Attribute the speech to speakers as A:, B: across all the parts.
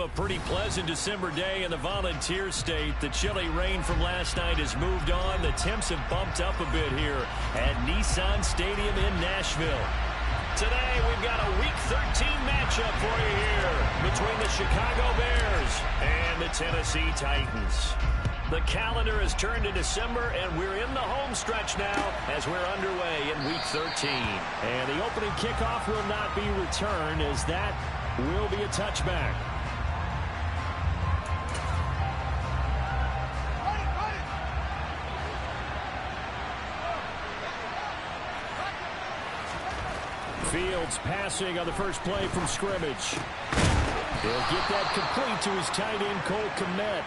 A: a pretty pleasant December day in the Volunteer State. The chilly rain from last night has moved on. The temps have bumped up a bit here at Nissan Stadium in Nashville. Today, we've got a Week 13 matchup for you here between the Chicago Bears and the Tennessee Titans. The calendar has turned to December, and we're in the home stretch now as we're underway in Week 13. And the opening kickoff will not be returned, as that will be a touchback. Fields passing on the first play from scrimmage. He'll get that complete to his tight end, Cole Kmet.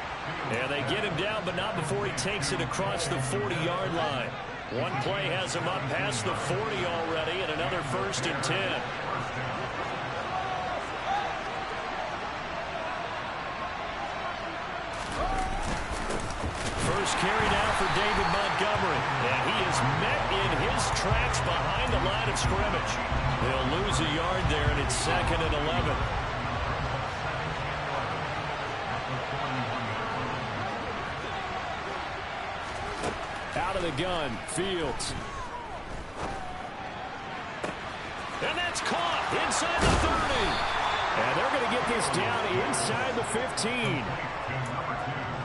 A: And they get him down, but not before he takes it across the 40-yard line. One play has him up past the 40 already, and another 1st and 10. First carry now for David Montgomery. And he is met in his tracks behind the line of scrimmage. They'll lose a yard there, and it's 2nd and 11. Out of the gun, Fields. And that's caught inside the 30. And they're going to get this down inside the 15.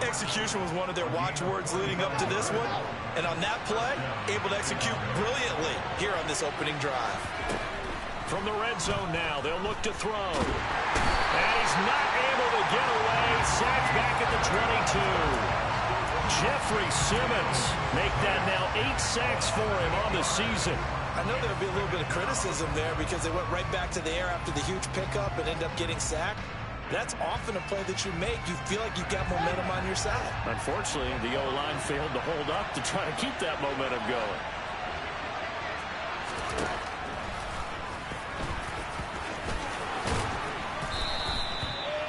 B: Execution was one of their watchwords leading up to this one. And on that play, able to execute brilliantly here on this opening drive.
A: From the red zone now, they'll look to throw. And he's not able to get away. Sacked back at the 22. Jeffrey Simmons make that now 8 sacks for him on the season.
B: I know there'll be a little bit of criticism there because they went right back to the air after the huge pickup and ended up getting sacked. That's often a play that you make. You feel like you've got momentum on your side.
A: Unfortunately, the O-line failed to hold up to try to keep that momentum going.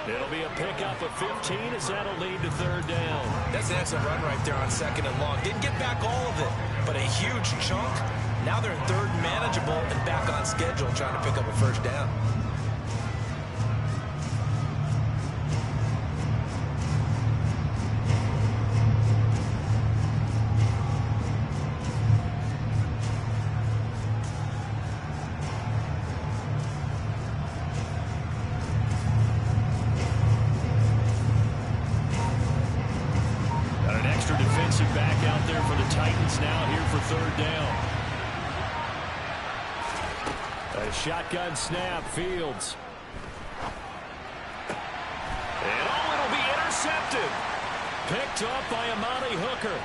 A: It'll be a pickup of 15 as that'll lead to 3rd down.
B: That's an excellent run right there on 2nd and long. Didn't get back all of it, but a huge chunk. Now they're in 3rd and manageable and back on schedule trying to pick up a 1st down.
A: Back out there for the Titans now here for 3rd down. A shotgun snap, Fields. And it'll be intercepted. Picked up by Amani Hooker.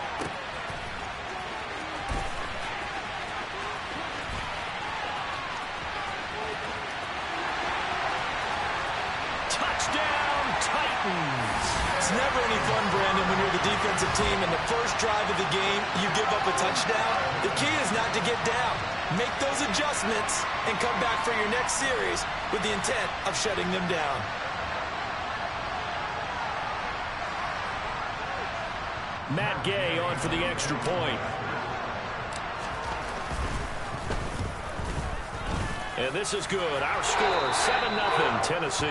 A: Touchdown, Titans.
B: It's never any fun, Brandon, when you're the defensive team and the first drive of the game, you give up a touchdown. The key is not to get down. Make those adjustments and come back for your next series with the intent of shutting them down.
A: Matt Gay on for the extra point. And this is good. Our score, 7-0 Tennessee.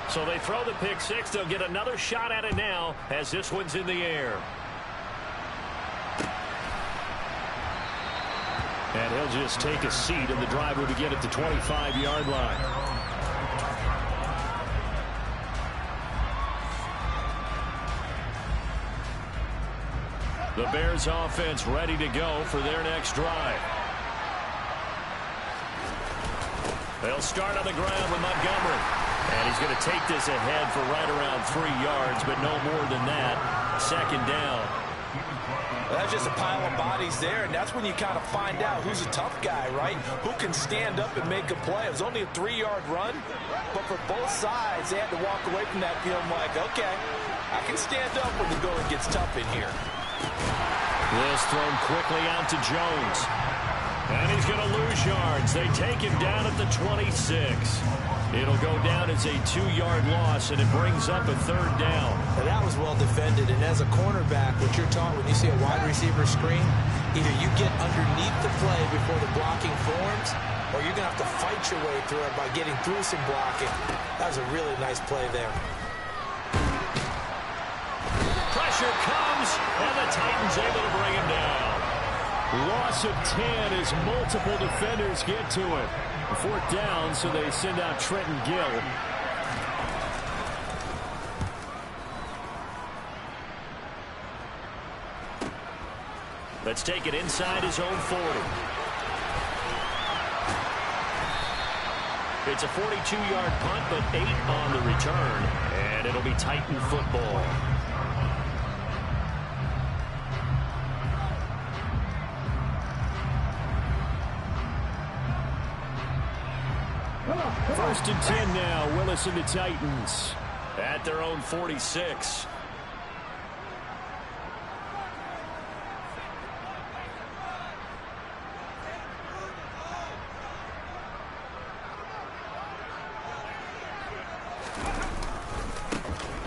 A: So they throw the pick six. They'll get another shot at it now as this one's in the air. And he'll just take a seat, and the drive will begin at the 25-yard line. The Bears offense ready to go for their next drive. They'll start on the ground with Montgomery. And he's going to take this ahead for right around 3 yards, but no more than that. 2nd down.
B: That's just a pile of bodies there, and that's when you kind of find out who's a tough guy, right? Who can stand up and make a play. It was only a 3-yard run, but for both sides, they had to walk away from that feeling like, okay, I can stand up when the going gets tough in here.
A: This thrown quickly out to Jones. And he's going to lose yards. They take him down at the 26. It'll go down as a 2-yard loss, and it brings up a 3rd down.
B: Now that was well defended, and as a cornerback, what you're taught when you see a wide receiver screen, either you get underneath the play before the blocking forms, or you're going to have to fight your way through it by getting through some blocking. That was a really nice play there.
A: Pressure comes, and the Titans able to bring him down. Loss of 10 as multiple defenders get to it. 4th down, so they send out Trenton Gill. Let's take it inside his own 40. It's a 42-yard punt, but 8 on the return, and it'll be Titan football. First and 10 now, Willis and the Titans at their own 46.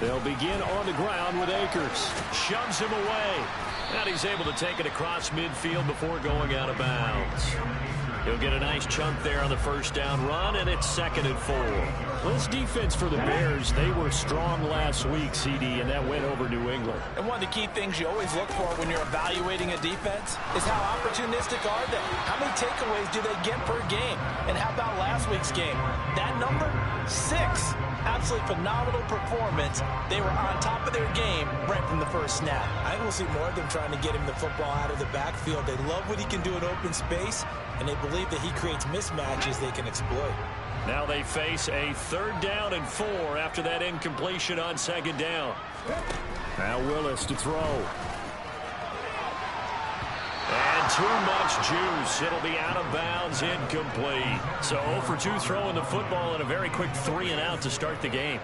A: They'll begin on the ground with Akers. Shoves him away. And he's able to take it across midfield before going out of bounds. He'll get a nice chunk there on the 1st down run, and it's 2nd and 4. Well, this defense for the Bears, they were strong last week, CD, and that went over New England.
B: And one of the key things you always look for when you're evaluating a defense is how opportunistic are they? How many takeaways do they get per game? And how about last week's game? That number? 6. Absolutely phenomenal performance. They were on top of their game right from the first snap. I think we'll see more of them trying to get him the football out of the backfield. They love what he can do in open space, and they believe that he creates mismatches they can exploit.
A: Now they face a 3rd down and 4 after that incompletion on 2nd down. Now Willis to throw. And too much juice. It'll be out of bounds, incomplete. So 0 for 2 throwing the football and a very quick 3 and out to start the game.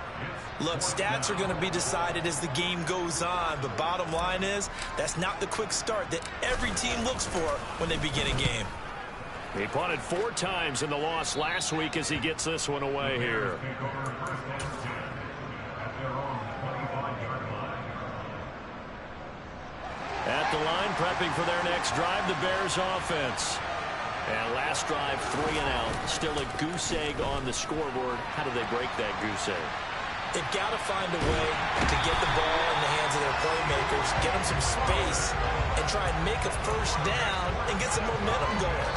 B: Look, stats are going to be decided as the game goes on, but bottom line is that's not the quick start that every team looks for when they begin a game.
A: He punted 4 times in the loss last week as he gets this one away here. At the line, prepping for their next drive, the Bears offense. And last drive, 3 and out. Still a goose egg on the scoreboard. How do they break that goose egg?
B: They've got to find a way to get the ball in the hands of their playmakers, get them some space, and try and make a 1st down and get some momentum going.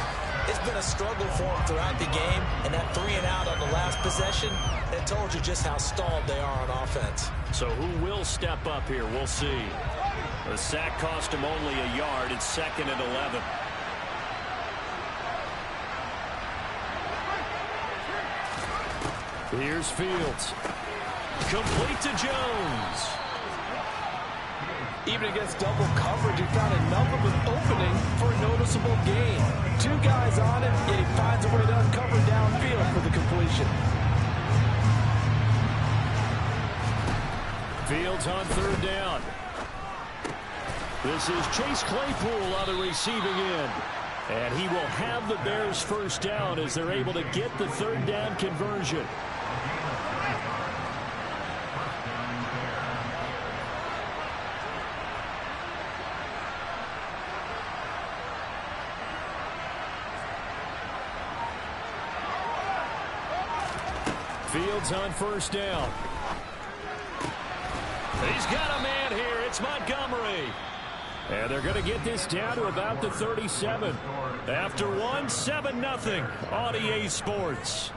B: It's been a struggle for them throughout the game, and that 3 and out on the last possession, that told you just how stalled they are on offense.
A: So who will step up here? We'll see. The sack cost him only a yard. It's 2nd and 11. Here's Fields. Complete to Jones.
B: Even against double coverage, he found enough of an opening for a noticeable gain. 2 guys on him, yet he finds a way to uncover downfield for the completion.
A: Fields on 3rd down. This is Chase Claypool on the receiving end. And he will have the Bears 1st down as they're able to get the 3rd down conversion. Fields on 1st down. He's got a man here. It's Montgomery. And they're going to get this down to about the 37. After 1, 7-0 on EA Sports.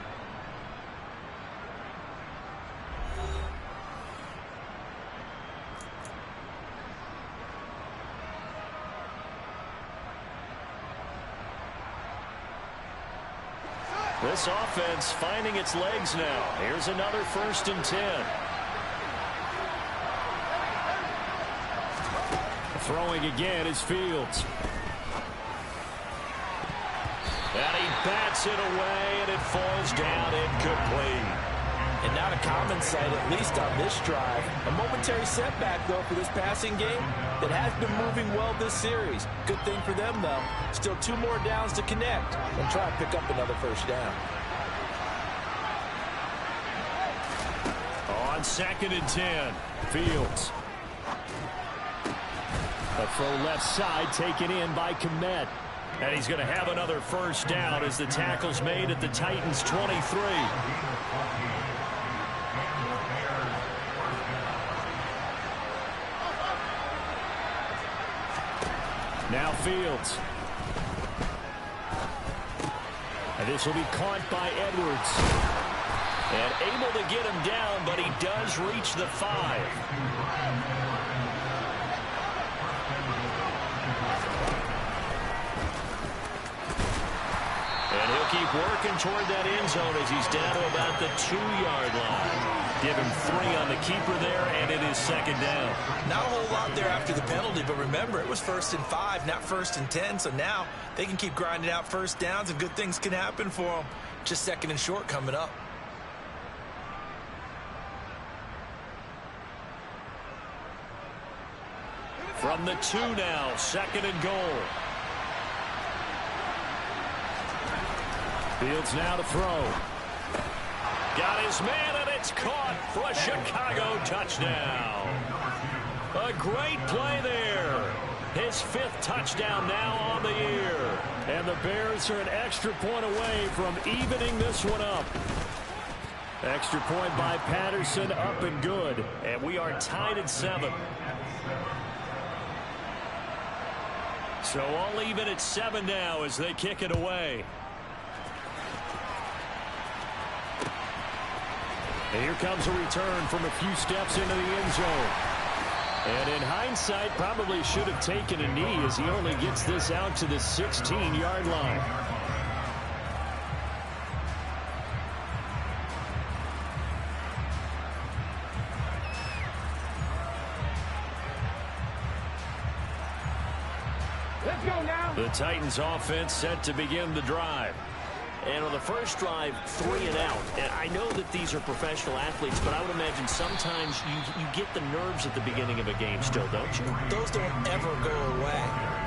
A: This offense finding its legs now. Here's another 1st and 10. Throwing again is Fields. And he bats it away, and it falls down incomplete. And not a common sight, at least on this drive. A momentary setback, though, for this passing game that has been moving well this series. Good thing for them, though. Still 2 more downs to connect and try and pick up another 1st down. On 2nd and 10, Fields. A throw left side taken in by Kmet. And he's going to have another first down as the tackle's made at the Titans' 23. Now Fields. And this will be caught by Edwards. And able to get him down, but he does reach the 5. And he'll keep working toward that end zone as he's down to about the 2-yard line. Give him 3 on the keeper there, and it is 2nd down.
B: Not a whole lot there after the penalty, but remember, it was 1st and 5, not 1st and 10. So now they can keep grinding out first downs, and good things can happen for them. Just 2nd and short coming up.
A: From the 2 now, 2nd and goal. Fields now to throw. Got his man, and it's caught for a Chicago touchdown. A great play there. His 5th touchdown now on the year. And the Bears are an extra point away from evening this one up. Extra point by Patterson, up and good. And we are tied at 7. So all even at 7 now as they kick it away. And here comes a return from a few steps into the end zone. And in hindsight, probably should have taken a knee as he only gets this out to the 16-yard line.
C: Let's go now.
A: The Titans offense set to begin the drive.
D: And on the first drive, 3 and out. And I know that these are professional athletes, but I would imagine sometimes you get the nerves at the beginning of a game still, don't you?
B: Those don't ever go away.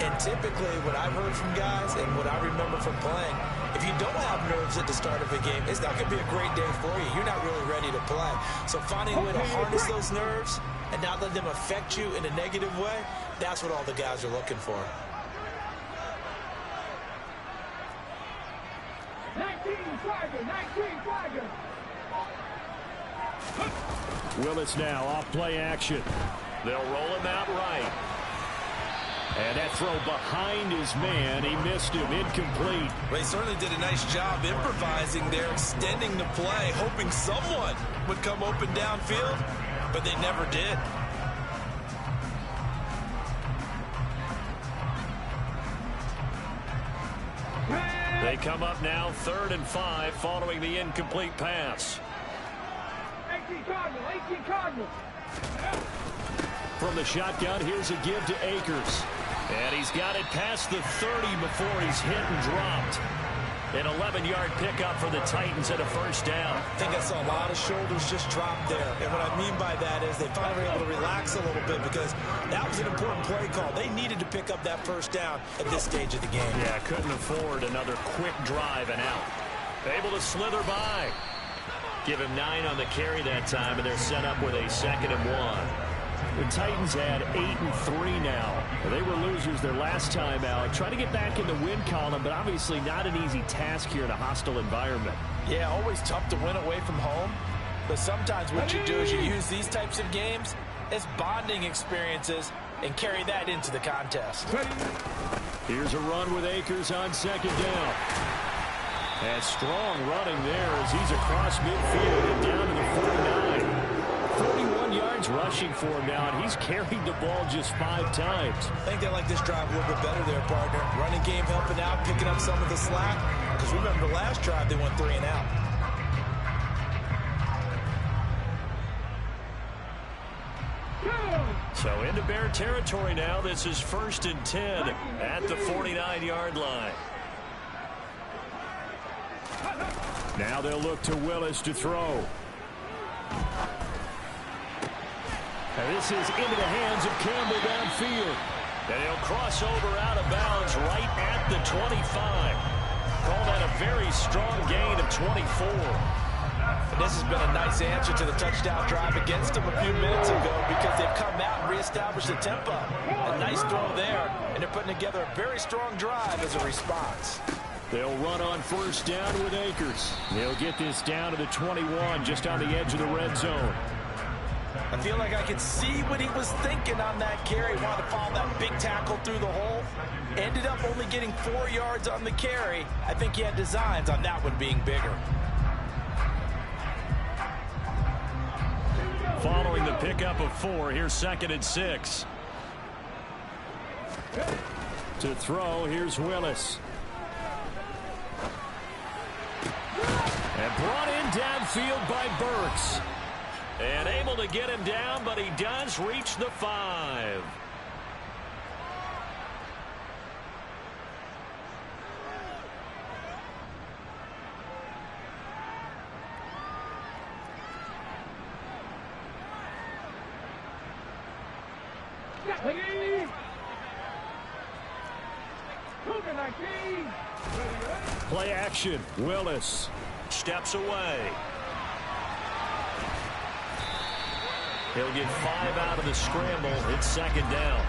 B: And typically what I've heard from guys and what I remember from playing, if you don't have nerves at the start of a game, it's not going to be a great day for you. You're not really ready to play. So finding a way to harness those nerves and not let them affect you in a negative way, that's what all the guys are looking for.
C: 19 Tiger.
A: Willis now off play action. They'll roll him out right. And that throw behind his man. He missed him. Incomplete.
B: Well, he certainly did a nice job improvising there, extending the play, hoping someone would come open downfield, but they never did.
A: They come up now 3rd and 5 following the incomplete pass.
C: 18 Cardinal.
A: From the shotgun, here's a give to Akers. And he's got it past the 30 before he's hit and dropped. An 11-yard pickup for the Titans at a first down.
B: I think I saw a lot of shoulders just drop there. And what I mean by that is they finally were able to relax a little bit because that was an important play call. They needed to pick up that first down at this stage of the game.
A: Yeah, couldn't afford another quick drive and out. Able to slither by. Give him 9 on the carry that time, and they're set up with a 2nd and 1. The Titans had 8 and 3 now. They were losers their last time out. Trying to get back in the win column, but obviously not an easy task here in a hostile environment.
B: Yeah, always tough to win away from home. But sometimes what you do is you use these types of games as bonding experiences and carry that into the contest.
A: Here's a run with Akers on 2nd down. And strong running there as he's across midfield and down to the 49. 41 yards rushing for him now, and he's carried the ball just 5 times.
B: I think they like this drive a little bit better there, partner. Running game helping out, picking up some of the slack. Because remember, the last drive they went 3 and out.
A: So into Bear territory now. This is 1st and 10 at the 49-yard line. Now they'll look to Willis to throw. And this is into the hands of Campbell downfield. And he'll cross over out of bounds right at the 25. Call that a very strong gain of 24.
B: And this has been a nice answer to the touchdown drive against them a few minutes ago because they've come out and reestablished the tempo. A nice throw there, and they're putting together a very strong drive as a response.
A: They'll run on first down with Akers. They'll get this down to the 21, just on the edge of the red zone.
B: I feel like I could see what he was thinking on that carry. Wanted to follow that big tackle through the hole. Ended up only getting 4 yards on the carry. I think he had designs on that one being bigger.
A: Following the pickup of 4, here's 2nd and 6. To throw, here's Willis. And brought in downfield by Burks. And able to get him down, but he does reach the 5. Play action. Willis steps away. He'll get 5 out of the scramble. It's 2nd down.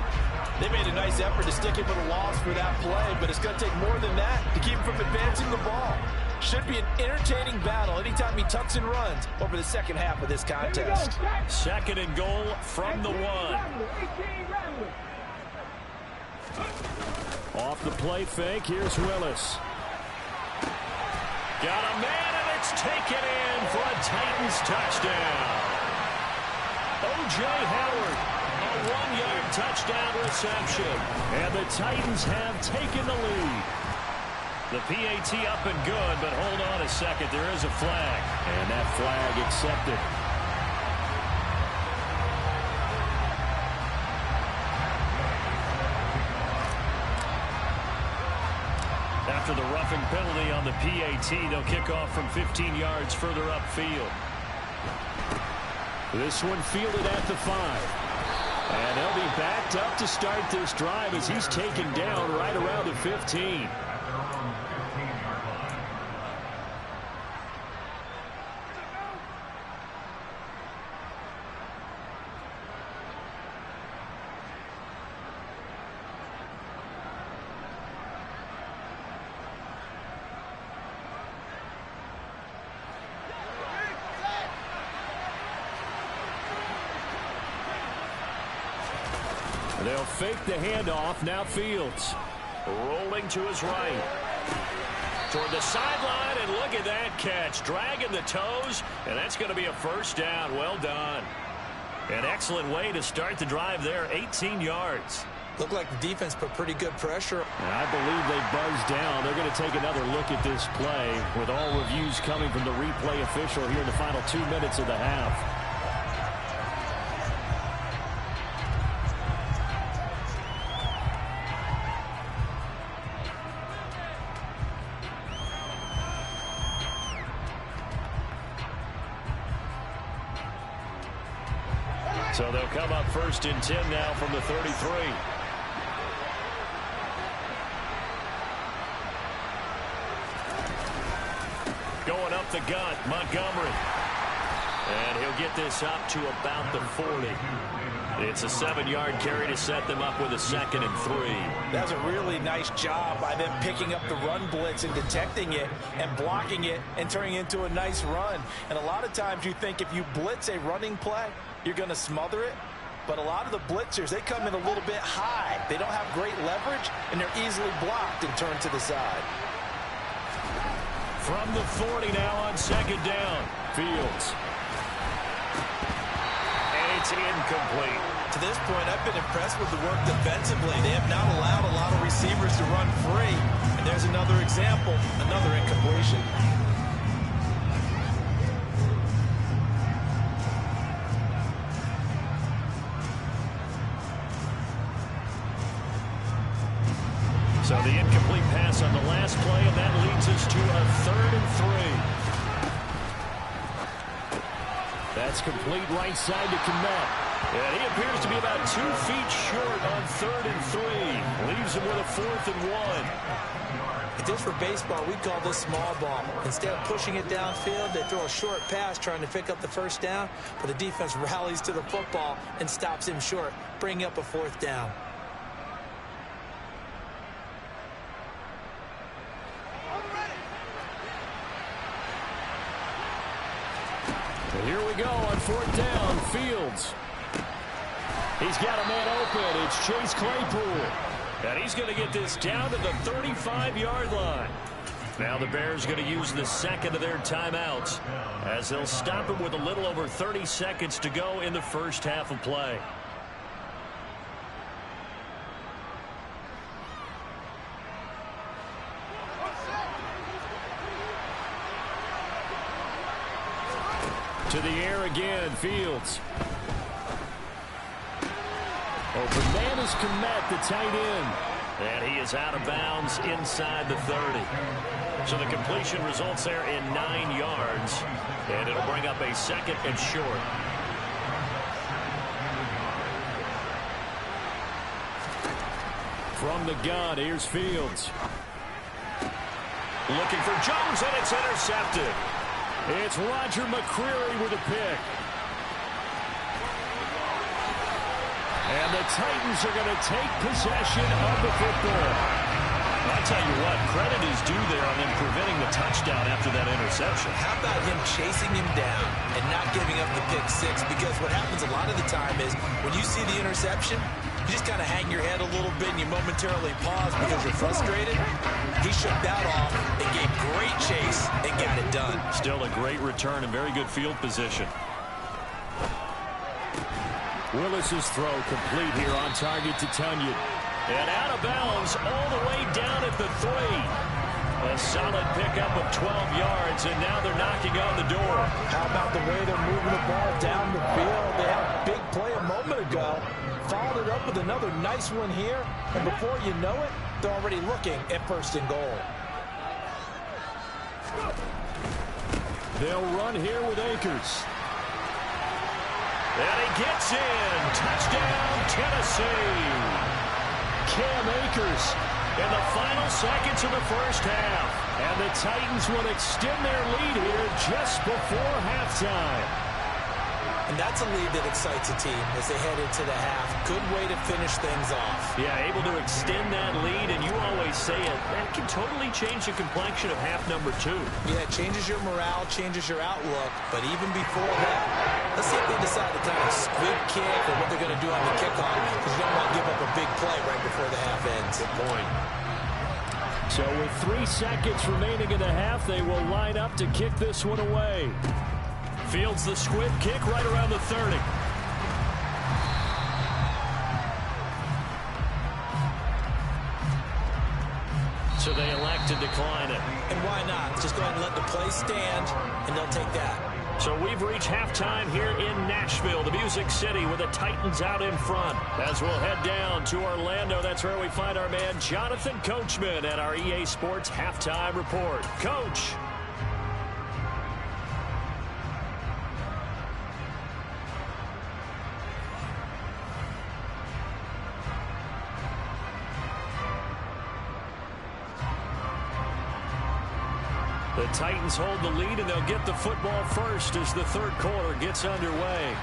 B: They made a nice effort to stick him with a loss for that play, but it's going to take more than that to keep him from advancing the ball. Should be an entertaining battle anytime he tucks and runs over the second half of this contest.
A: 2nd and goal from the 1. Off the play fake, here's Willis. Got a man, and it's taken in for a Titans touchdown. O.J. Howard, a 1-yard touchdown reception. And the Titans have taken the lead. The PAT up and good, but hold on a second. There is a flag. And that flag accepted. After the roughing penalty on the PAT, they'll kick off from 15 yards further upfield. This one fielded at the 5. And they'll be backed up to start this drive as he's taken down right around the 15. They'll fake the handoff. Now Fields rolling to his right. Toward the sideline, and look at that catch. Dragging the toes, and that's going to be a first down. Well done. An excellent way to start the drive there. 18 yards.
B: Looked like the defense put pretty good pressure.
A: And I believe they buzzed down. They're going to take another look at this play with all reviews coming from the replay official here in the final 2 minutes of the half. So they'll come up 1st and 10 now from the 33. Going up the gut, Montgomery. And he'll get this up to about the 40. It's a 7-yard carry to set them up with a 2nd and 3.
B: That's a really nice job by them picking up the run blitz and detecting it and blocking it and turning it into a nice run. And a lot of times you think if you blitz a running play, you're going to smother it. But a lot of the blitzers, they come in a little bit high. They don't have great leverage, and they're easily blocked and turned to the side.
A: From the 40 now on 2nd down. Fields. And it's incomplete.
B: To this point, I've been impressed with the work defensively. They have not allowed a lot of receivers to run free. And there's another example, another incompletion.
A: So the incomplete pass on the last play, and that leads us to a 3rd and 3. That's complete right side to Kmet. And he appears to be about 2 feet short on 3rd and 3. Leaves him with a 4th and 1.
B: If this were baseball, we'd call this small ball. Instead of pushing it downfield, they throw a short pass trying to pick up the first down, but the defense rallies to the football and stops him short, bringing up a 4th down.
A: Here we go on 4th down. Fields. He's got a man open. It's Chase Claypool. And he's going to get this down to the 35-yard line. Now the Bears going to use the second of their timeouts as they'll stop him with a little over 30 seconds to go in the first half of play. To the air again, Fields. Open man is Kmet, the tight end. And he is out of bounds inside the 30. So the completion results there in 9 yards. And it'll bring up a 2nd and short. From the gun, here's Fields. Looking for Jones, and it's intercepted. It's Roger McCreary with a pick. And the Titans are going to take possession of the football. I'll tell you what, credit is due there on them preventing the touchdown after that interception.
B: How about him chasing him down and not giving up the pick 6? Because what happens a lot of the time is when you see the interception, you just kind of hang your head a little bit and you momentarily pause because you're frustrated. He shook that off and gave great chase and got it done.
A: Still a great return and very good field position. Willis's throw complete here on target to Tunyon. And out of bounds all the way down at the 3. A solid pickup of 12 yards, and now they're knocking on the door.
B: How about the way they're moving the ball down the field? They had a big play a moment ago. Followed it up with another nice one here. And before you know it, they're already looking at 1st and goal.
A: They'll run here with Akers. And he gets in. Touchdown, Tennessee. Cam Akers in the final seconds of the first half. And the Titans will extend their lead here just before halftime.
B: And that's a lead that excites a team as they head into the half. Good way to finish things off.
A: Yeah, able to extend that lead, and you always say it, that can totally change the complexion of half number 2.
B: Yeah, it changes your morale, changes your outlook. But even before that, let's see if they decide to kind of squib kick or what they're going to do on the kickoff, because you don't want to give up a big play right before the half ends.
A: Good point. So with 3 seconds remaining in the half, they will line up to kick this one away. Fields the squib kick right around the 30. So they elect to decline it.
B: And why not? Just go ahead and let the play stand, and they'll take that.
A: So we've reached halftime here in Nashville, the Music City, with the Titans out in front. As we'll head down to Orlando, that's where we find our man Jonathan Coachman at our EA Sports Halftime Report. Coach. The Titans hold the lead, and they'll get the football first as the 3rd quarter gets underway.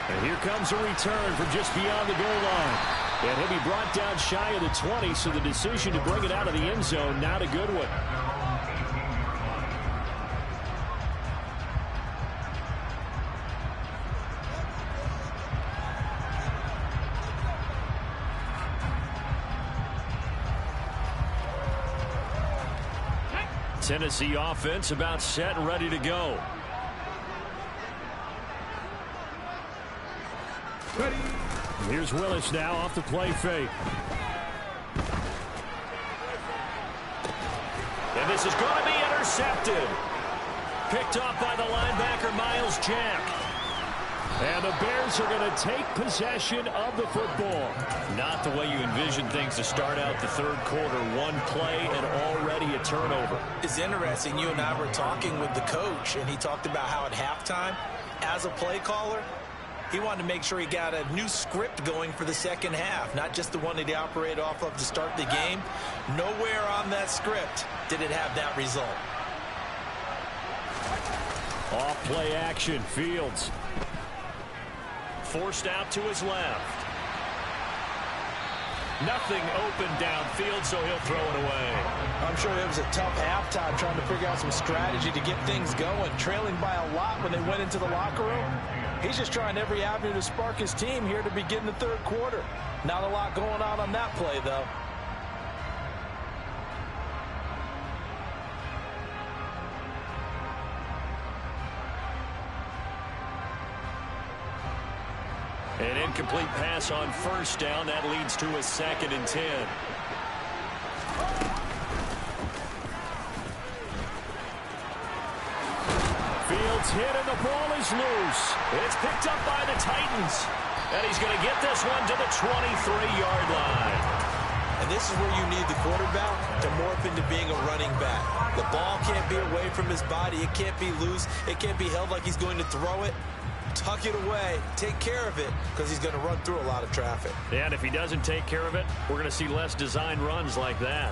A: And here comes a return from just beyond the goal line. And he'll be brought down shy of the 20, so the decision to bring it out of the end zone, not a good one. Tennessee offense about set and ready to go.
C: Ready.
A: Here's Willis now off the play fake. And this is going to be intercepted. Picked off by the linebacker, Miles Jack. And the Bears are going to take possession of the football. Not the way you envision things to start out the 3rd quarter. One play and already a turnover.
B: It's interesting. You and I were talking with the coach, and he talked about how at halftime, as a play caller, He wanted to make sure he got a new script going for the second half, not just the one that he operated off of to start the game. Nowhere on that script did it have that result.
A: Off play action, Fields. Forced out to his left. Nothing open downfield, so he'll throw it away.
B: I'm sure it was a tough halftime trying to figure out some strategy to get things going. Trailing by a lot when they went into the locker room. He's just trying every avenue to spark his team here to begin the third quarter. Not a lot going on that play, though.
A: An incomplete pass on first down. That leads to a 2nd and 10. Fields hit and the ball is loose. It's picked up by the Titans. And he's going to get this one to the 23-yard line.
B: And this is where you need the quarterback to morph into being a running back. The ball can't be away from his body. It can't be loose. It can't be held like he's going to throw it. Tuck it away, take care of it, because he's going to run through a lot of traffic.
A: And if he doesn't take care of it, we're going to see less design runs like that.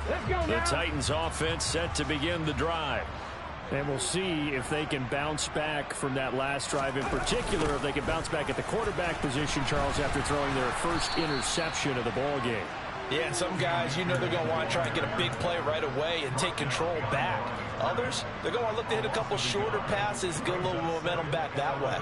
C: Let's go
A: The
C: now.
A: Titans offense set to begin the drive. And we'll see if they can bounce back from that last drive, in particular, if they can bounce back at the quarterback position, Charles, after throwing their first interception of the ball game.
B: Yeah, and some guys, you know they're going to want to try and get a big play right away and take control back. Others, they're going to want to look to hit a couple shorter passes, get a little momentum back that way.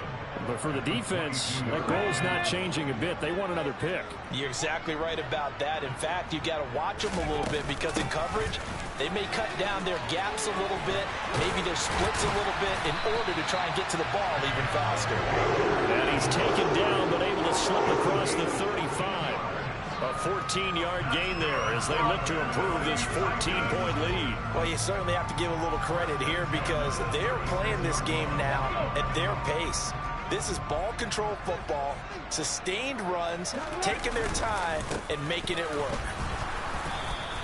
A: But for the defense, that goal's not changing a bit. They want another pick.
B: You're exactly right about that. In fact, you got to watch them a little bit because in coverage, they may cut down their gaps a little bit, maybe their splits a little bit in order to try and get to the ball even faster.
A: And he's taken down but able to slip across the 35. A 14-yard gain there as they look to improve this 14-point lead.
B: Well, you certainly have to give a little credit here because they're playing this game now at their pace. This is ball control football, sustained runs, taking their time, and making it work.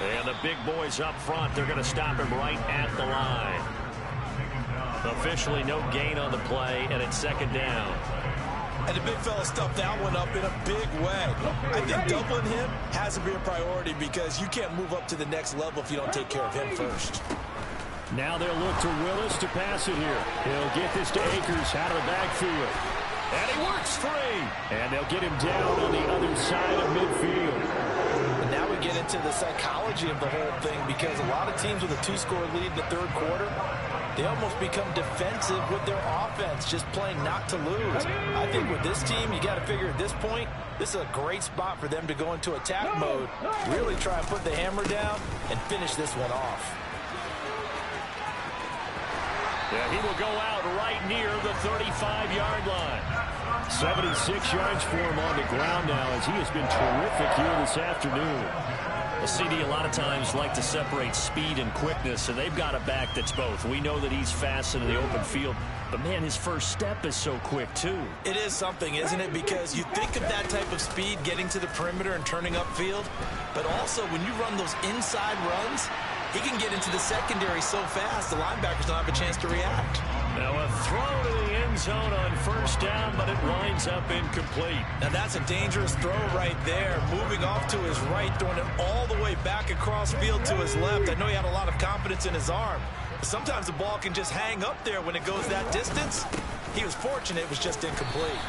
A: And the big boys up front, they're going to stop him right at the line. Officially no gain on the play, and it's 2nd down.
B: And the big fella stuffed that one up in a big way. I think doubling him has to be a priority because you can't move up to the next level if you don't take care of him first.
A: Now they'll look to Willis to pass it here. He'll get this to Akers out of the backfield. And he works free. And they'll get him down on the other side of midfield.
B: And now we get into the psychology of the whole thing because a lot of teams with a 2-score lead in the third quarter, they almost become defensive with their offense, just playing not to lose. I think with this team, you got to figure at this point, this is a great spot for them to go into attack mode, really try and put the hammer down and finish this one off.
A: Yeah, he will go out right near the 35-yard line. 76 yards for him on the ground now as he has been terrific here this afternoon. A CD a lot of times like to separate speed and quickness, and they've got a back that's both. We know that he's fast in the open field, but man, his first step is so quick too.
B: It is something, isn't it? Because you think of that type of speed getting to the perimeter and turning upfield, but also when you run those inside runs, he can get into the secondary so fast the linebackers don't have a chance to react.
A: Now a throw to the end zone on first down, but it winds up incomplete.
B: Now that's a dangerous throw right there. Moving off to his right, throwing it all the way back across field to his left. I know he had a lot of confidence in his arm. But sometimes the ball can just hang up there when it goes that distance. He was fortunate it was just incomplete.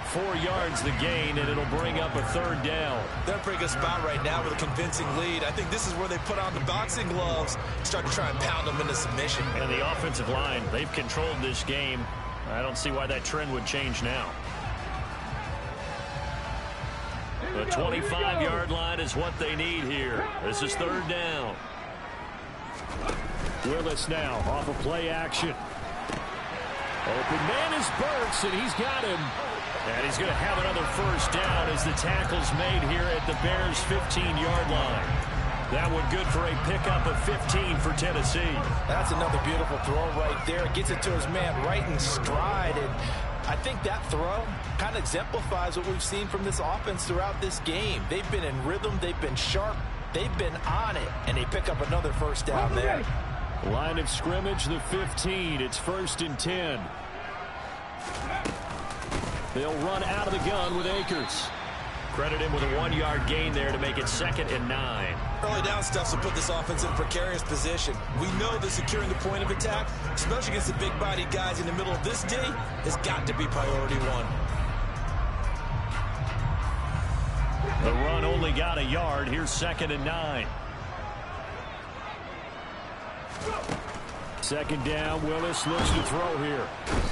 A: 4 yards the gain, and it'll bring up a 3rd down.
B: They're in a pretty good spot right now with a convincing lead. I think this is where they put on the boxing gloves, start to try and pound them into submission.
A: And the offensive line, they've controlled this game. I don't see why that trend would change now. The 25-yard line is what they need here. This is 3rd down. Willis now off of play action. Open man is Burks, and he's got him. And he's going to have another first down as the tackle's made here at the Bears' 15-yard line. That one good for a pickup of 15 for Tennessee.
B: That's another beautiful throw right there. Gets it to his man right in stride. And I think that throw kind of exemplifies what we've seen from this offense throughout this game. They've been in rhythm. They've been sharp. They've been on it. And they pick up another first down there.
A: Line of scrimmage, the 15. It's 1st and 10. They'll run out of the gun with Akers.
D: Credit him with a 1-yard gain there to make it 2nd and 9.
B: Early down stuff will put this offense in a precarious position. We know that securing the point of attack, especially against the big-bodied guys in the middle of this D, has got to be priority one.
A: The run only got a yard. Here's 2nd and 9. 2nd down. Willis looks to throw here.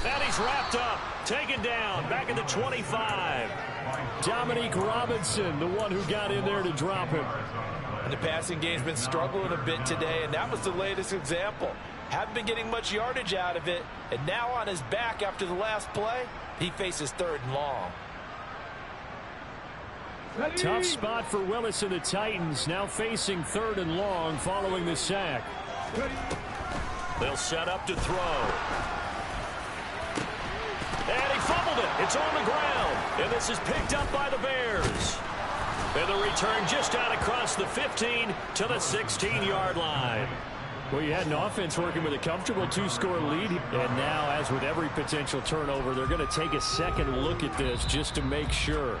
D: And he's wrapped up. Taken down. Back at the 25.
A: Dominique Robinson, the one who got in there to drop him.
B: And the passing game's been struggling a bit today, and that was the latest example. Haven't been getting much yardage out of it, and now on his back after the last play, he faces 3rd and long.
A: Tough spot for Willis and the Titans, now facing 3rd and long following the sack.
D: They'll set up to throw. And he fumbled it. It's on the ground. And this is picked up by the Bears. And the return just out across the 15 to the 16-yard line.
A: Well, you had an offense working with a comfortable 2-score lead. And now, as with every potential turnover, they're going to take a second look at this just to make sure.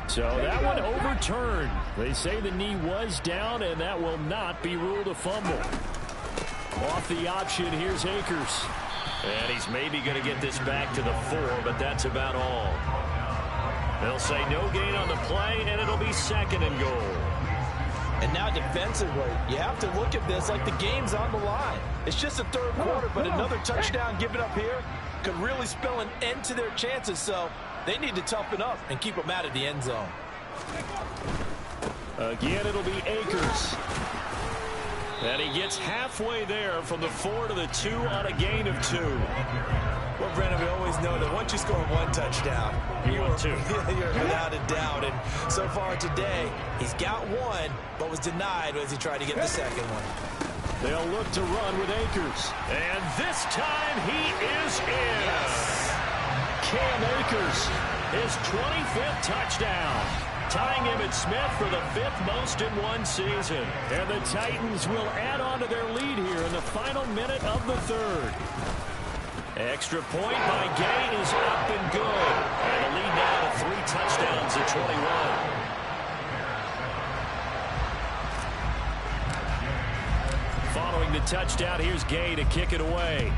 A: So that one overturned. They say the knee was down, and that will not be ruled a fumble. Off the option, here's Akers.
D: And he's maybe going to get this back to the 4, but that's about all. They'll say no gain on the play, and it'll be 2nd and goal.
B: And now defensively, you have to look at this like the game's on the line. It's just the 3rd quarter, but another touchdown given up here could really spell an end to their chances, so they need to toughen up and keep them out of the end zone.
A: Again, it'll be Akers.
D: And he gets halfway there from the 4 to the 2 on a gain of 2.
B: Well, Brandon, we always know that once you score 1 touchdown, you're without a doubt. And so far today, he's got 1, but was denied as he tried to get the 2nd one.
A: They'll look to run with Akers.
D: And this time he is in.
B: Yes.
A: Cam Akers,
D: his 25th touchdown, tying Emmitt Smith for the 5th most in one season.
A: And the Titans will add on to their lead here in the final minute of the 3rd.
D: Extra point by Gay is up and good. And the lead now to 3 touchdowns at 21.
A: Following the touchdown, here's Gay to kick it away.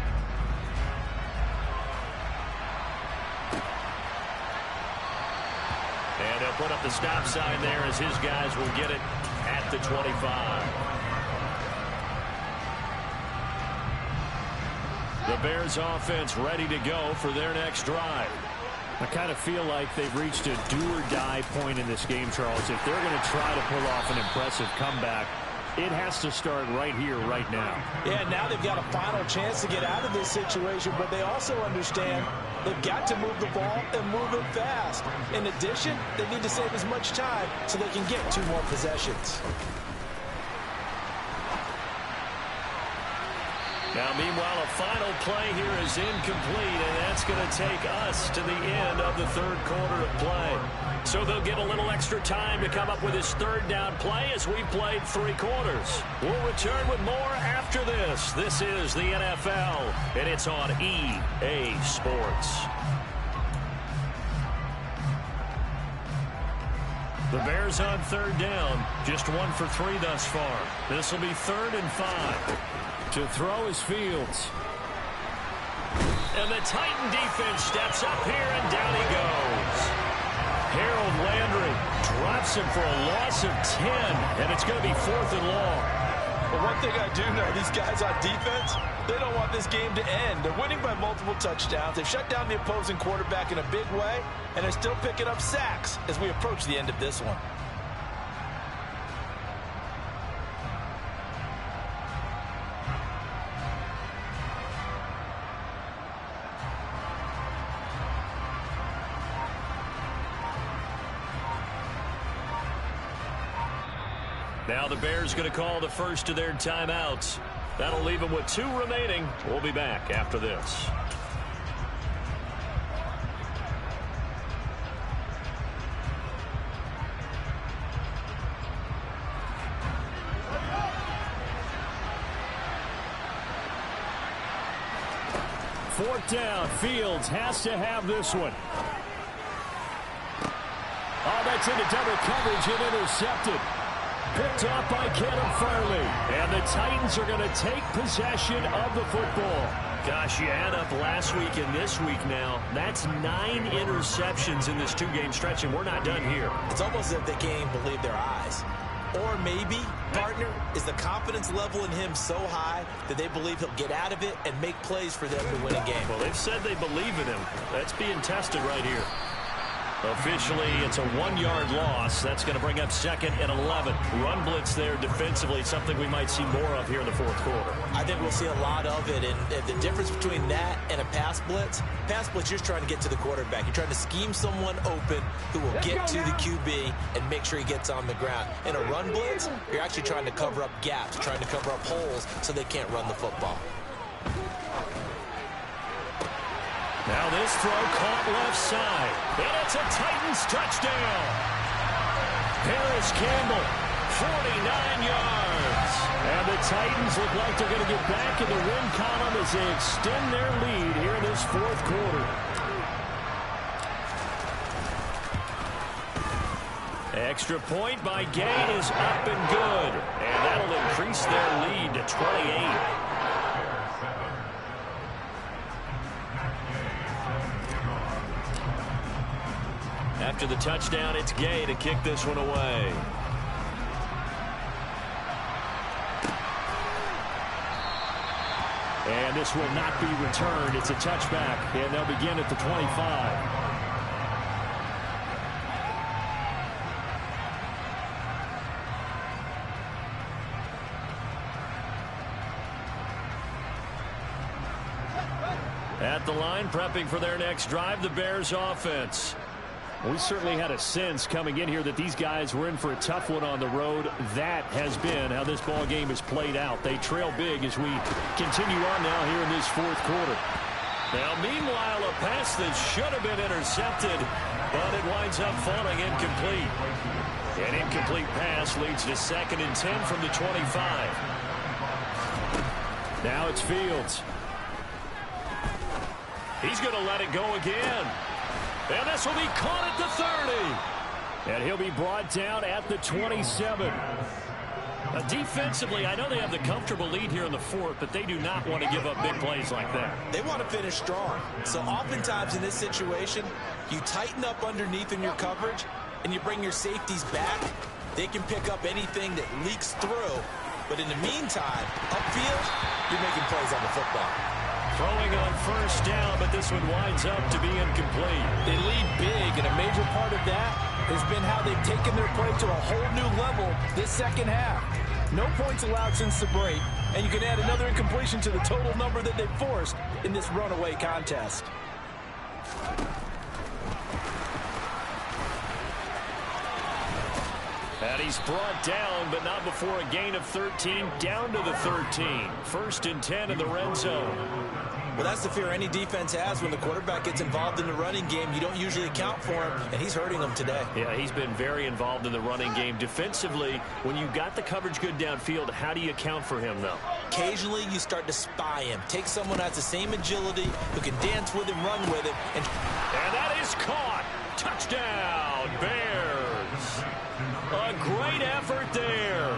D: And he'll put up the stop sign there as his guys will get it at the 25.
A: The Bears offense ready to go for their next drive. I kind of feel like they've reached a do-or-die point in this game, Charles. If they're going to try to pull off an impressive comeback, it has to start right here, right now.
B: Yeah, now they've got a final chance to get out of this situation, but they also understand they've got to move the ball and move it fast. In addition, they need to save as much time so they can get 2 more possessions.
D: Now, meanwhile, a final play here is incomplete, and that's going to take us to the end of the 3rd quarter of play. So they'll get a little extra time to come up with his 3rd down play as we played 3 quarters. We'll return with more after this. This is the NFL, and it's on EA Sports.
A: The Bears on 3rd down, just 1 for 3 thus far. This will be 3rd and 5. To throw is Fields.
D: And the Titan defense steps up here, and down he goes.
A: Harold Landry drops him for a loss of 10, and it's going to be 4th and long.
B: But one thing I do know, these guys on defense, they don't want this game to end. They're winning by multiple touchdowns. They've shut down the opposing quarterback in a big way, and they're still picking up sacks as we approach the end of this one.
D: Now the Bears going to call the first of their timeouts. That'll leave them with 2 remaining. We'll be back after this.
A: 4th down. Fields has to have this one. Oh, that's into double coverage and intercepted. Picked off by Caleb Farley. And the Titans are going to take possession of the football. Gosh, you add up last week and this week now. That's 9 interceptions in this 2-game stretch, and we're not done here.
B: It's almost as if they can't even believe their eyes. Or maybe, partner, is the confidence level in him so high that they believe he'll get out of it and make plays for them to win a game.
A: Well, they've said they believe in him. That's being tested right here. Officially, it's a 1-yard loss. That's going to bring up 2nd and 11. Run blitz there defensively, something we might see more of here in the 4th quarter.
B: I think we'll see a lot of it, and the difference between that and a pass blitz, you're just trying to get to the quarterback. You're trying to scheme someone open who will get to the QB and make sure he gets on the ground. In a run blitz, you're actually trying to cover up gaps, trying to cover up holes so they can't run the football.
A: Now this throw caught left side. And it's a Titans touchdown. Harris Campbell, 49 yards. And the Titans look like they're going to get back in the win column as they extend their lead here in this 4th quarter. Extra point by Gay is up and good. And that'll increase their lead to 28. After the touchdown, it's Gay to kick this one away. And this will not be returned. It's a touchback, and they'll begin at the 25. At the line, prepping for their next drive, the Bears offense. We certainly had a sense coming in here that these guys were in for a tough one on the road. That has been how this ball game has played out. They trail big as we continue on now here in this 4th quarter. Now, meanwhile, a pass that should have been intercepted, but it winds up falling incomplete. An incomplete pass leads to 2nd and 10 from the 25. Now it's Fields. He's going to let it go again. And this will be caught at the 30. And he'll be brought down at the 27. Defensively, I know they have the comfortable lead here in the 4th, but they do not want to give up big plays like that.
B: They want to finish strong. So oftentimes in this situation, you tighten up underneath in your coverage, and you bring your safeties back. They can pick up anything that leaks through. But in the meantime, upfield, you're making plays on the football.
A: Throwing on 1st down, but this one winds up to be incomplete.
B: They lead big, and a major part of that has been how they've taken their play to a whole new level this 2nd half. No points allowed since the break, and you can add another incompletion to the total number that they've forced in this runaway contest.
A: And he's brought down, but not before a gain of 13, down to the 13. 1st and 10 in the red zone.
B: Well, that's the fear any defense has when the quarterback gets involved in the running game. You don't usually account for him, and he's hurting them today.
A: Yeah, he's been very involved in the running game. Defensively, when you got the coverage good downfield, how do you account for him, though?
B: Occasionally, you start to spy him. Take someone who has the same agility, who can dance with him, run with him. And
A: that is caught. Touchdown, Bears. A great effort there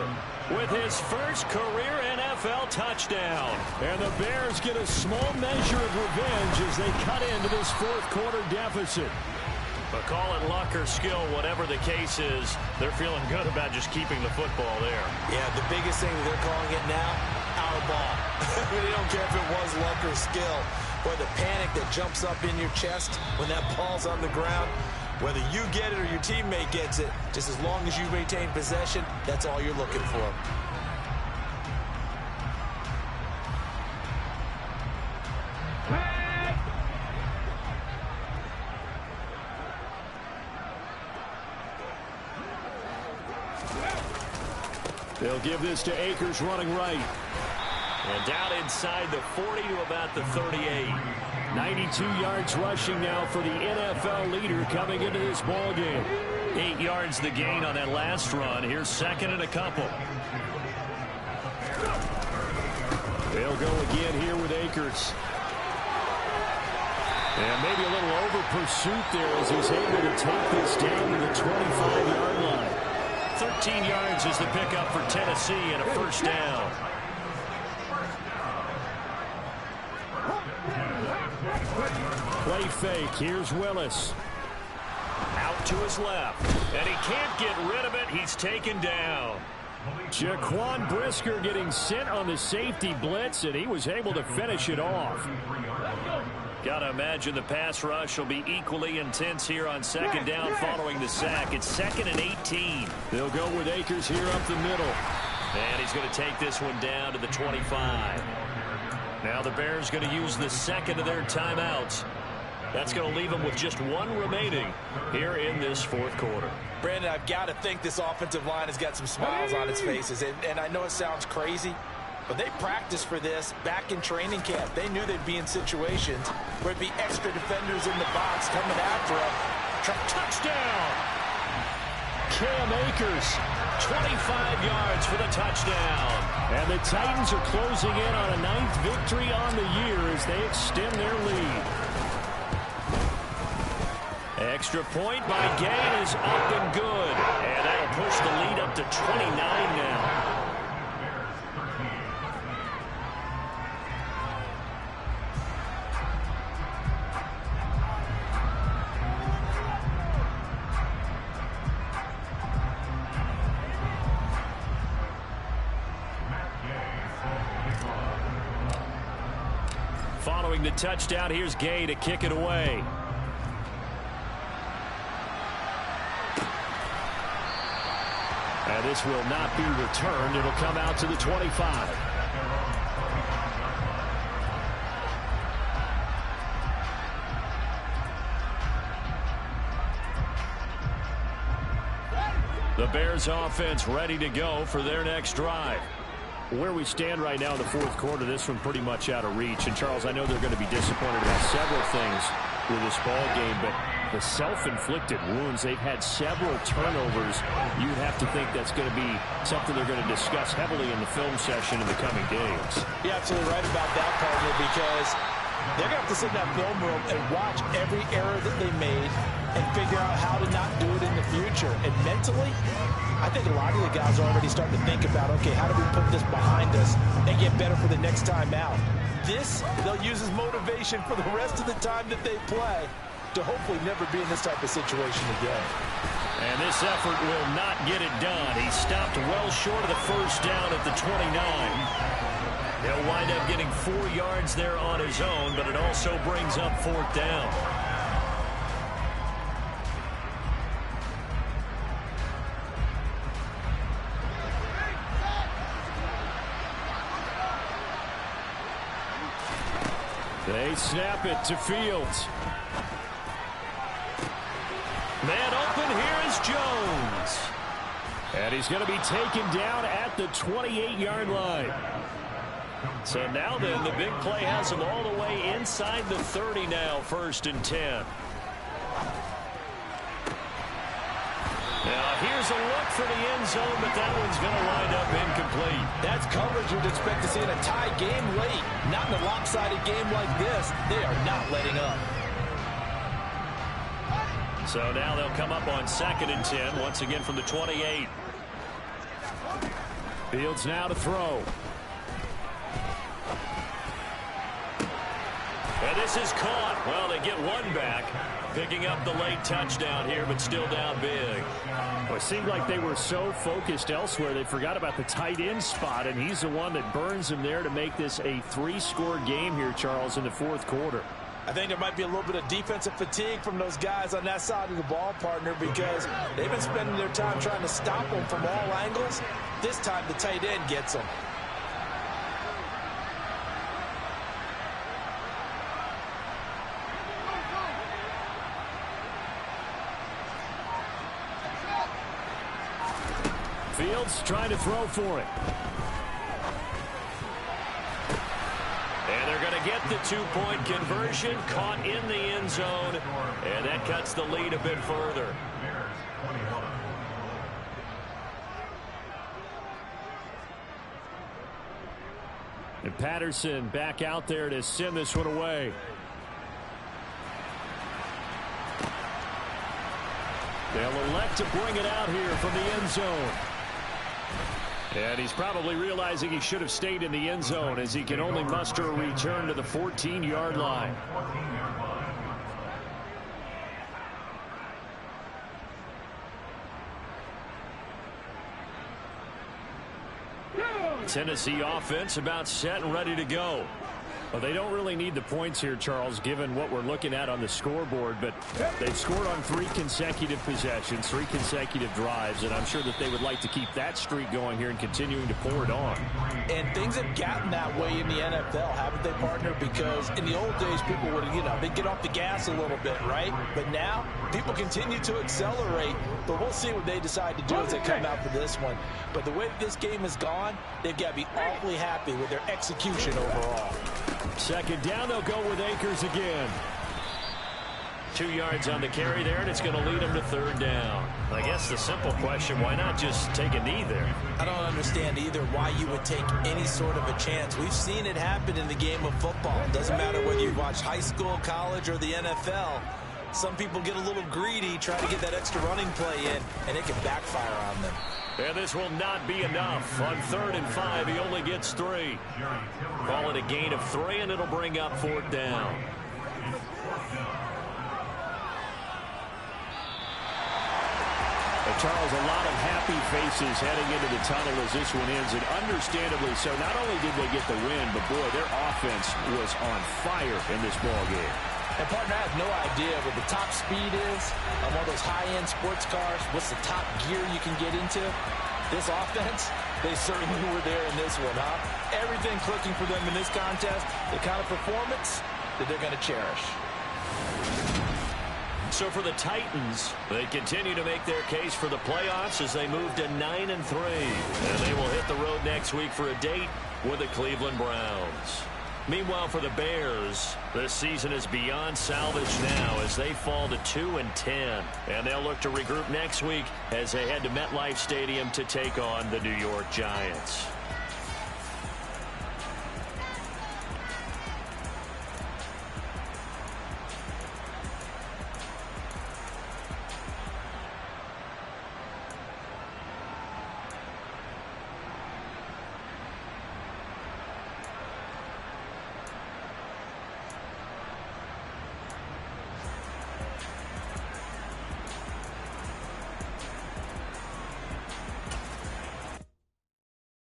A: with his first career NFL touchdown. And the Bears get a small measure of revenge as they cut into this 4th quarter deficit. But call it luck or skill, whatever the case is, they're feeling good about just keeping the football there.
B: Yeah, the biggest thing that they're calling it now, our ball. They don't care if it was luck or skill, or the panic that jumps up in your chest when that ball's on the ground. Whether you get it or your teammate gets it, just as long as you maintain possession, that's all you're looking for.
A: They'll give this to Akers running right. And down inside the 40 to about the 38. 92 yards rushing now for the NFL leader coming into this ball game. 8 yards the gain on that last run. Here's 2nd and a couple. They'll go again here with Akers. And maybe a little over pursuit there as he's able to take this down to the 25-yard line.
D: 13 yards is the pickup for Tennessee and a first down.
A: Play fake. Here's Willis.
D: Out to his left. And he can't get rid of it. He's taken down.
A: Jaquan Brisker getting sent on the safety blitz, and he was able to finish it off.
D: Got to imagine the pass rush will be equally intense here on second down following the sack. It's 2nd and 18.
A: They'll go with Akers here up the middle.
D: And he's going to take this one down to the 25. Now the Bears going to use the second of their timeouts. That's going to leave them with just one remaining here in this fourth quarter.
B: Brandon, I've got to think this offensive line has got some smiles on its faces. And I know it sounds crazy, but they practiced for this back in training camp. They knew they'd be in situations where it'd be extra defenders in the box coming after them.
D: Touchdown!
A: Cam Akers,
D: 25 yards for the touchdown.
A: And the Titans are closing in on a 9th victory on the year as they extend their lead.
D: Extra point by Gay is up and good. And that'll push the lead up to 29 now. Following the touchdown, here's Gay to kick it away.
A: And this will not be returned. It'll come out to the 25.
D: The Bears offense ready to go for their next drive.
A: Where we stand right now in the fourth quarter, this one pretty much out of reach. And, Charles, I know they're going to be disappointed about several things with this ball game, but the self-inflicted wounds, they've had several turnovers. You'd have to think that's going to be something they're going to discuss heavily in the film session in the coming days.
B: You're absolutely right about that, partner, because they're going to have to sit in that film room and watch every error that they made and figure out how to not do it in the future. And mentally, I think a lot of the guys are already starting to think about, okay, how do we put this behind us and get better for the next time out? This, they'll use as motivation for the rest of the time that they play to hopefully never be in this type of situation again.
D: And this effort will not get it done. He stopped well short of the first down at the 29. He'll wind up getting 4 yards there on his own, but it also brings up 4th down.
A: They snap it to Fields.
D: Man open, here is Jones.
A: And he's going to be taken down at the 28-yard line.
D: So now then, the big play has him all the way inside the 30 now, 1st and 10. Now here's a look for the end zone, but that one's going to wind up incomplete.
B: That's coverage you'd expect to see in a tie game late. Not in a lopsided game like this. They are not letting up.
D: So now they'll come up on 2nd and 10, once again from the 28.
A: Fields now to throw.
D: And this is caught. Well, they get one back, picking up the late touchdown here, but still down big.
A: Well, it seemed like they were so focused elsewhere, they forgot about the tight end spot, and he's the one that burns him there to make this a 3-score game here, Charles, in the fourth quarter.
B: I think there might be a little bit of defensive fatigue from those guys on that side of the ball, partner, because they've been spending their time trying to stop them from all angles. This time the tight end gets them.
A: Fields trying to throw for it.
D: And they're going to get the 2-point conversion, caught in the end zone, and that cuts the lead a bit further.
A: And Patterson back out there to send this one away. They'll elect to bring it out here from the end zone. And he's probably realizing he should have stayed in the end zone as he can only muster a return to the 14-yard line. Tennessee offense about set and ready to go. Well, they don't really need the points here, Charles, given what we're looking at on the scoreboard, but they've scored on 3 consecutive possessions, 3 consecutive drives, and I'm sure that they would like to keep that streak going here and continuing to pour it on.
B: And things have gotten that way in the NFL, haven't they, partner? Because in the old days, people would, they'd get off the gas a little bit, right? But now, people continue to accelerate, but we'll see what they decide to do as they come out for this one. But the way this game has gone, they've got to be awfully happy with their execution overall.
A: Second down, they'll go with Akers again. 2 yards on the carry there, and it's going to lead them to third down. I guess the simple question, why not just take a knee there?
B: I don't understand either why you would take any sort of a chance. We've seen it happen in the game of football. It doesn't matter whether you watch high school, college, or the NFL. Some people get a little greedy, try to get that extra running play in, and it can backfire on them.
A: And this will not be enough. On 3rd and 5, he only gets 3. Call it a gain of 3, and it'll bring up 4th down. Charles, a lot of happy faces heading into the tunnel as this one ends, and understandably so. Not only did they get the win, but boy, their offense was on fire in this ball game.
B: And partner, I have no idea what the top speed is on one of those high-end sports cars. What's the top gear you can get into? This offense, they certainly were there in this one, huh? Everything clicking for them in this contest, the kind of performance that they're going to cherish.
A: So for the Titans, they continue to make their case for the playoffs as they move to 9-3. And they will hit the road next week for a date with the Cleveland Browns. Meanwhile, for the Bears, this season is beyond salvage now as they fall to 2-10. And they'll look to regroup next week as they head to MetLife Stadium to take on the New York Giants.